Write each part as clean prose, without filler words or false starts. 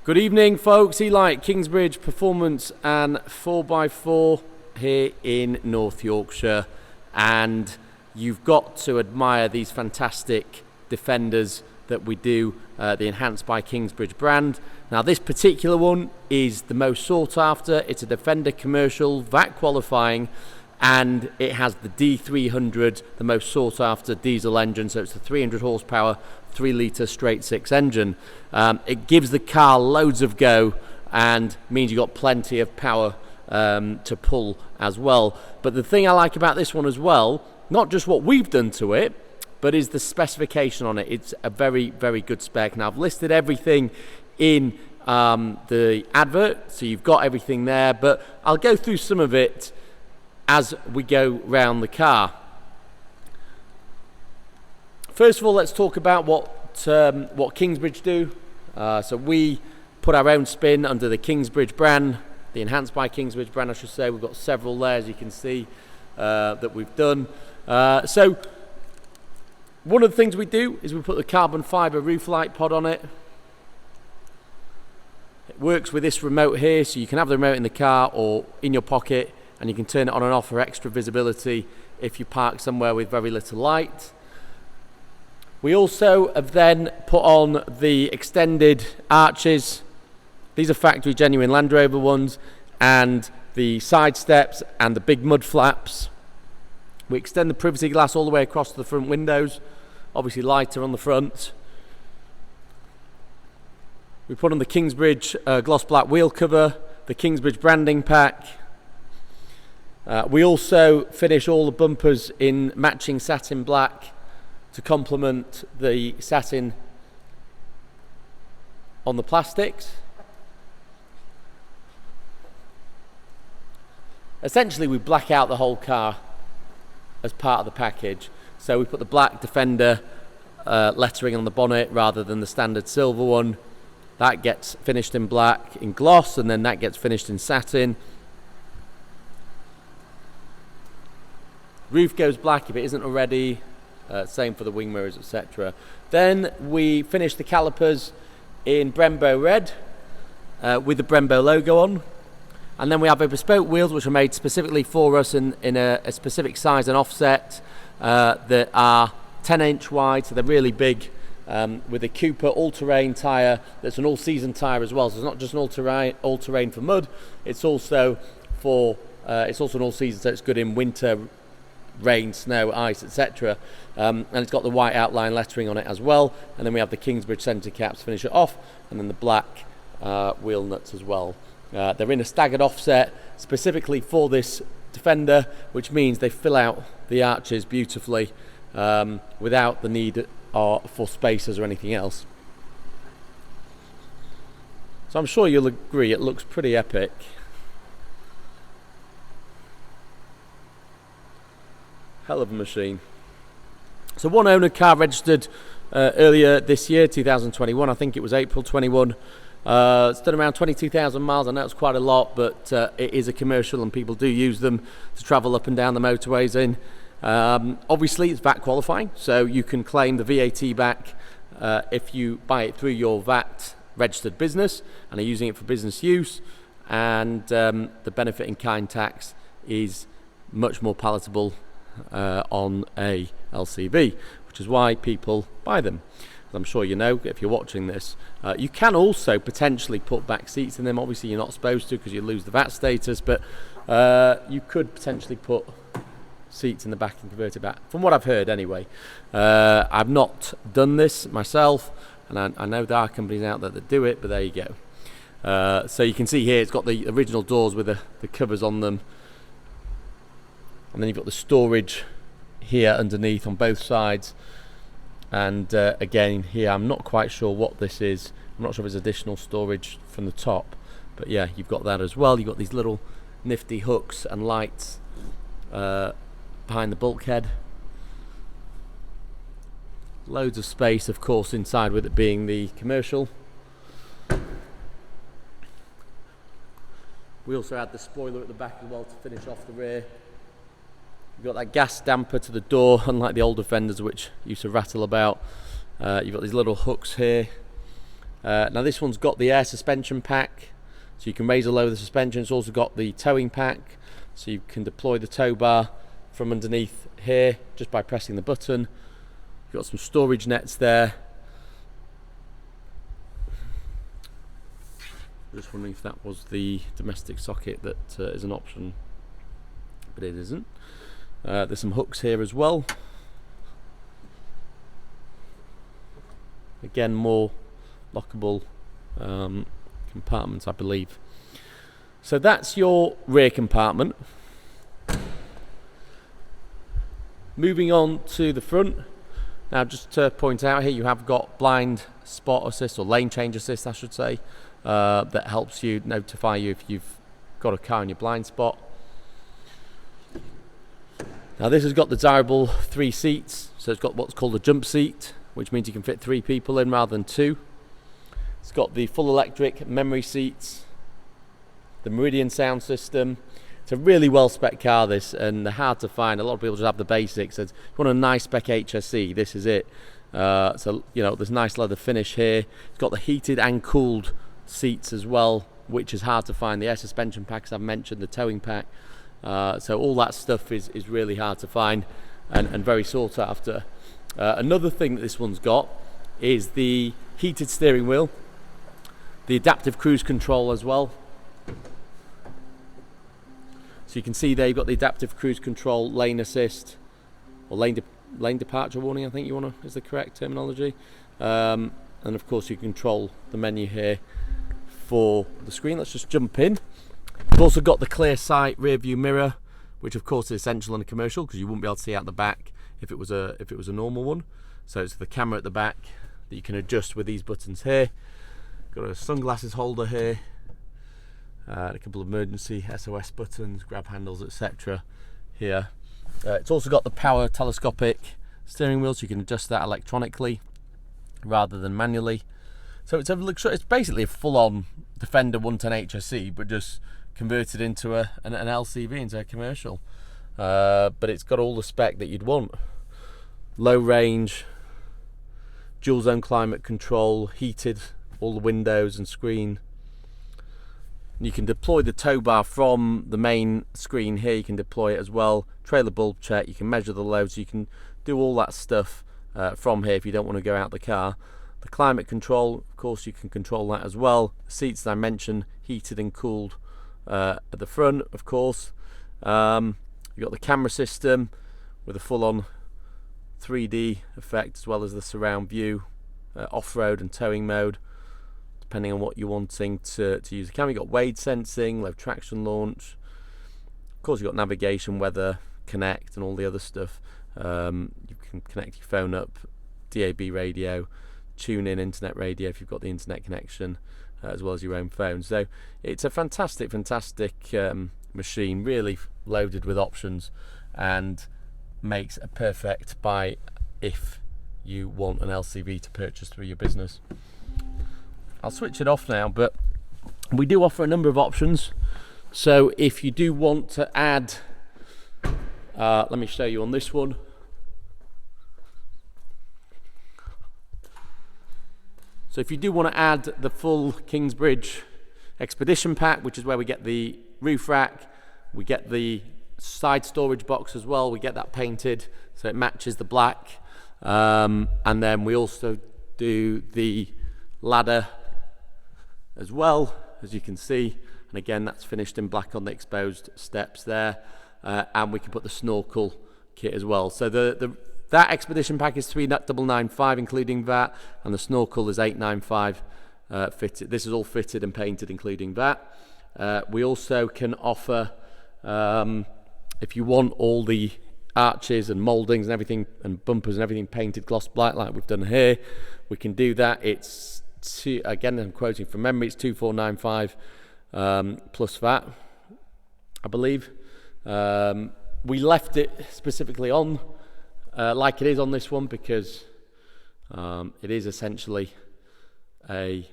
Good evening, folks. Eli at Kingsbridge Performance and 4x4 here in North Yorkshire, and you've got to admire these fantastic Defenders that we do, the Enhanced by Kingsbridge brand. Now, this particular one is the most sought after. It's a Defender commercial, VAT qualifying, and it has the D300, the most sought after diesel engine. So it's a 300 horsepower, 3 litre straight six engine. It gives the car loads of go and means you've got plenty of power to pull as well. But the thing I like about this one as well, not just what we've done to it, but is the specification on it. It's a very, very good spec. Now, I've listed everything in the advert, so you've got everything there, but I'll go through some of it as we go round the car. First of all, let's talk about what Kingsbridge do. So we put our own spin under the Kingsbridge brand, the Enhanced by Kingsbridge brand, I should say. We've got several there, as you can see, that we've done. So one of the things we do is we put the carbon fibre roof light pod on it. It works with this remote here, so you can have the remote in the car or in your pocket, and you can turn it on and off for extra visibility if you park somewhere with very little light. We also have then put on the extended arches. These are factory genuine Land Rover ones, and the side steps and the big mud flaps. We extend the privacy glass all the way across to the front windows, obviously lighter on the front. We put on the Kingsbridge gloss black wheel cover, the Kingsbridge branding pack. We also finish all the bumpers in matching satin black to complement the satin on the plastics. Essentially, we black out the whole car as part of the package. So we put the black Defender lettering on the bonnet rather than the standard silver one. That gets finished in black in gloss, and then that gets finished in satin. Roof goes black if it isn't already. Same for the wing mirrors, etc. Then we finish the calipers in Brembo red with the Brembo logo on. And then we have bespoke wheels which are made specifically for us in a specific size and offset that are 10-inch wide, so they're really big, with a Cooper all-terrain tyre that's an all-season tyre as well. So it's not just an all-terrain for mud, it's also an all-season, so it's good in winter, rain, snow, ice, etc. And it's got the white outline lettering on it as well. And then we have the Kingsbridge centre caps to finish it off, and then the black wheel nuts as well. They're in a staggered offset specifically for this Defender, which means they fill out the arches beautifully without the need for spacers or anything else. So I'm sure you'll agree it looks pretty epic. Hell of a machine. So one owner car registered earlier this year, 2021, I think it was April 21. It's done around 22,000 miles. I know it's quite a lot, but it is a commercial and people do use them to travel up and down the motorways in. Obviously, it's VAT qualifying, so you can claim the VAT back if you buy it through your VAT registered business and are using it for business use. And the benefit in kind tax is much more palatable on a LCV, which is why people buy them. As I'm sure you know if you're watching this. You can also potentially put back seats in them. Obviously you're not supposed to because you lose the VAT status, but you could potentially put seats in the back and convert it back, from what I've heard anyway. I've not done this myself, and I know there are companies out there that do it, but there you go. So you can see here it's got the original doors with the covers on them. And then you've got the storage here underneath on both sides. And again, here I'm not quite sure what this is. I'm not sure if it's additional storage from the top. But yeah, you've got that as well. You've got these little nifty hooks and lights behind the bulkhead. Loads of space, of course, inside with it being the commercial. We also had the spoiler at the back as well to finish off the rear. You've got that gas damper to the door, unlike the older Defenders which used to rattle about. You've got these little hooks here Now this one's got the air suspension pack, so you can raise or lower the suspension. It's also got the towing pack, so you can deploy the tow bar from underneath here just by pressing the button. You've got some storage nets there. Just wondering if that was the domestic socket that is an option, but it isn't. There's some hooks here as well. Again, more lockable compartments, I believe. So that's your rear compartment. Moving on to the front. Now, just to point out here, you have got blind spot assist, or lane change assist I should say, that helps you notify you if you've got a car in your blind spot. Now this has got the desirable 3 seats, so it's got what's called a jump seat, which means you can fit 3 people in rather than 2. It's got the full electric memory seats, the Meridian sound system. It's a really well spec car this, and they're hard to find. A lot of people just have the basics. If you want a nice spec HSE, this is it. So you know, there's nice leather finish here. It's got the heated and cooled seats as well, which is hard to find. The air suspension packs I've mentioned, the towing pack. So all that stuff is really hard to find and very sought after. Another thing that this one's got is the heated steering wheel, the adaptive cruise control as well. So you can see there you've got the adaptive cruise control, lane assist, or lane departure warning, I think is the correct terminology. And of course you control the menu here for the screen. Let's just jump in. You've also got the clear sight rear view mirror, which of course is essential in a commercial because you wouldn't be able to see out the back if it was a normal one. So it's the camera at the back that you can adjust with these buttons here. Got a sunglasses holder here, a couple of emergency SOS buttons, grab handles, etc. here. It's also got the power telescopic steering wheel, so you can adjust that electronically rather than manually. So it's basically a full-on Defender 110 HSE, but just converted into an LCV, into a commercial. But it's got all the spec that you'd want. Low range, dual zone climate control, heated, all the windows and screen. You can deploy the tow bar from the main screen here. You can deploy it as well. Trailer bulb check, you can measure the load, so you can do all that stuff from here if you don't want to go out the car. The climate control, of course, you can control that as well. The seats that I mentioned, heated and cooled at the front, of course. You've got the camera system with a full-on 3D effect, as well as the surround view, off-road and towing mode, depending on what you're wanting to use the camera. You've got wade sensing, low traction launch. Of course, you've got navigation, weather, connect, and all the other stuff. You can connect your phone up, DAB radio, tune in internet radio if you've got the internet connection, as well as your own phone. So it's a fantastic machine, really loaded with options, and makes a perfect buy if you want an LCV to purchase through your business. I'll switch it off now, but we do offer a number of options. So if you do want to add, let me show you on this one. So if you do want to add the full Kingsbridge Expedition pack, which is where we get the roof rack, we get the side storage box as well, we get that painted so it matches the black, and then we also do the ladder as well, as you can see, and again that's finished in black on the exposed steps there, and we can put the snorkel kit as well. So that Expedition pack is 3,995 including VAT, and the snorkel is 895 fitted. This is all fitted and painted including VAT. We also can offer, if you want all the arches and mouldings and everything, and bumpers and everything painted gloss black like we've done here, we can do that. It's again, I'm quoting from memory, it's 2,495 plus VAT, I believe. We left it specifically on like it is on this one because it is essentially a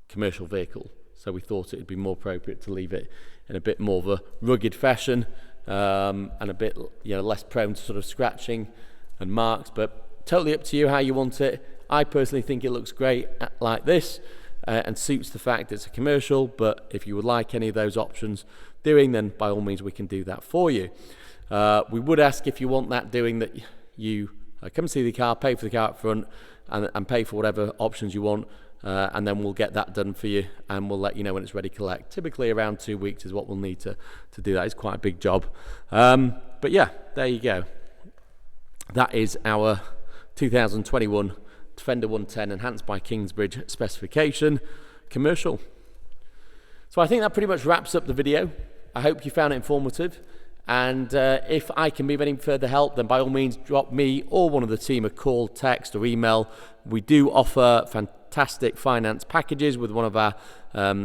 commercial vehicle, so we thought it would be more appropriate to leave it in a bit more of a rugged fashion, and a bit less prone to sort of scratching and marks, but totally up to you how you want it. I personally think it looks great like this and suits the fact it's a commercial, but if you would like any of those options doing, then by all means we can do that for you. We would ask, if you want that doing, that you come see the car, pay for the car up front, and pay for whatever options you want, and then we'll get that done for you, and we'll let you know when it's ready to collect. Typically around 2 weeks is what we'll need to do that. It's quite a big job. But yeah, there you go. That is our 2021 Defender 110 enhanced by Kingsbridge specification commercial. So I think that pretty much wraps up the video. I hope you found it informative, and if I can be of any further help, then by all means drop me or one of the team a call, text or email. We do offer fantastic finance packages with one of our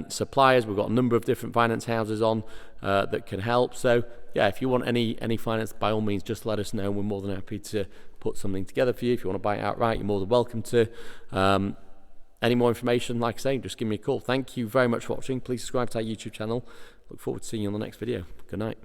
suppliers. We've got a number of different finance houses on that can help. So yeah, if you want any finance, by all means just let us know, and we're more than happy to put something together for you. If you want to buy it outright, you're more than welcome to. Any more information, like I say, just give me a call. Thank you very much for watching. Please subscribe to our YouTube channel. Look forward to seeing you on the next video. Good night.